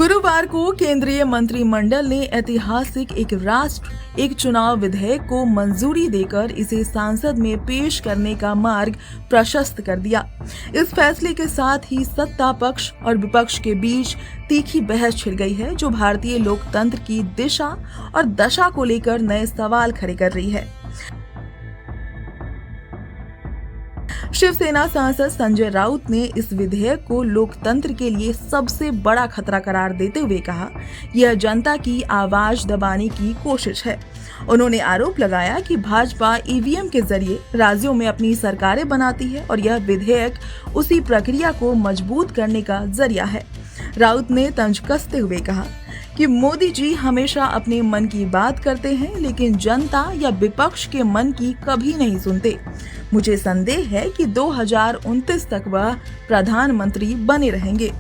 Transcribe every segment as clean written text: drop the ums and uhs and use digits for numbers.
गुरुवार को केंद्रीय मंत्रिमंडल ने ऐतिहासिक एक राष्ट्र एक चुनाव विधेयक को मंजूरी देकर इसे संसद में पेश करने का मार्ग प्रशस्त कर दिया। इस फैसले के साथ ही सत्ता पक्ष और विपक्ष के बीच तीखी बहस छिड़ गई है, जो भारतीय लोकतंत्र की दिशा और दशा को लेकर नए सवाल खड़े कर रही है। शिवसेना सांसद संजय राउत ने इस विधेयक को लोकतंत्र के लिए सबसे बड़ा खतरा करार देते हुए कहा, यह जनता की आवाज दबाने की कोशिश है। उन्होंने आरोप लगाया कि भाजपा ईवीएम के जरिए राज्यों में अपनी सरकारें बनाती है और यह विधेयक उसी प्रक्रिया को मजबूत करने का जरिया है। राउत ने तंज कसते हुए कहा कि मोदी जी हमेशा अपने मन की बात करते हैं, लेकिन जनता या विपक्ष के मन की कभी नहीं सुनते। मुझे संदेह है कि 2029 तक वह प्रधानमंत्री बने रहेंगे।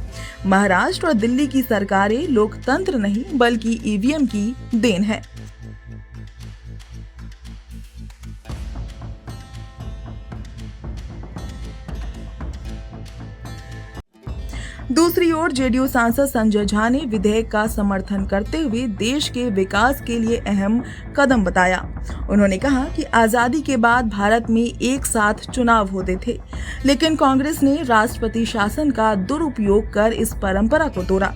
महाराष्ट्र और दिल्ली की सरकारें लोकतंत्र नहीं बल्कि ईवीएम की देन है। दूसरी ओर जेडीयू सांसद संजय झा ने विधेयक का समर्थन करते हुए देश के विकास के लिए अहम कदम बताया। उन्होंने कहा कि आजादी के बाद भारत में एक साथ चुनाव होते थे, लेकिन कांग्रेस ने राष्ट्रपति शासन का दुरुपयोग कर इस परंपरा को तोड़ा।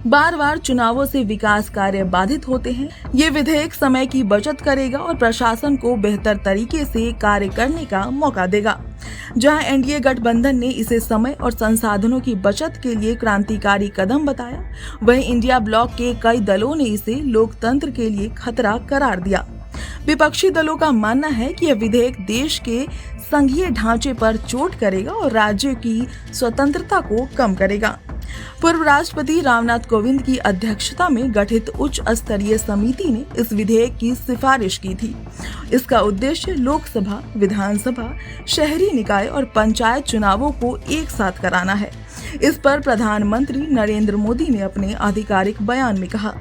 बार बार चुनावों से विकास कार्य बाधित होते हैं। ये विधेयक समय की बचत करेगा और प्रशासन को बेहतर तरीके से कार्य करने का मौका देगा। जहां एनडीए गठबंधन ने इसे समय और संसाधनों की बचत के लिए क्रांतिकारी कदम बताया, वहीं इंडिया ब्लॉक के कई दलों ने इसे लोकतंत्र के लिए खतरा करार दिया। विपक्षी दलों का मानना है कि यह विधेयक देश के संघीय ढांचे पर चोट करेगा और राज्य की स्वतंत्रता को कम करेगा। पूर्व राष्ट्रपति रामनाथ कोविंद की अध्यक्षता में गठित उच्च स्तरीय समिति ने इस विधेयक की सिफारिश की थी। इसका उद्देश्य लोकसभा, विधानसभा, शहरी निकाय और पंचायत चुनावों को एक साथ कराना है। इस पर प्रधानमंत्री नरेंद्र मोदी ने अपने आधिकारिक बयान में कहा,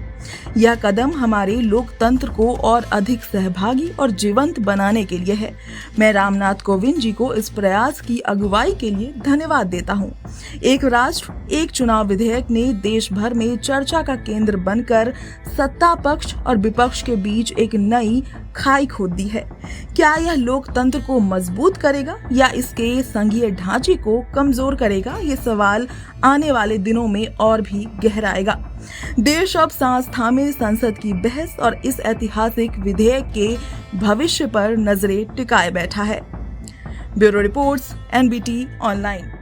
यह कदम हमारे लोकतंत्र को और अधिक सहभागी और जीवंत बनाने के लिए है। मैं रामनाथ कोविंद जी को इस प्रयास की अगुवाई के लिए धन्यवाद देता हूं। एक राष्ट्र एक चुनाव विधेयक ने देश भर में चर्चा का केंद्र बनकर सत्ता पक्ष और विपक्ष के बीच एक नई खाई खोद दी है। क्या यह लोकतंत्र को मजबूत करेगा या इसके संघीय ढांचे को कमजोर करेगा? ये सवाल आने वाले दिनों में और भी गहराएगा। देश अब सांस थामे संसद की बहस और इस ऐतिहासिक विधेयक के भविष्य पर नजरें टिकाए बैठा है। Bureau reports, NBT online.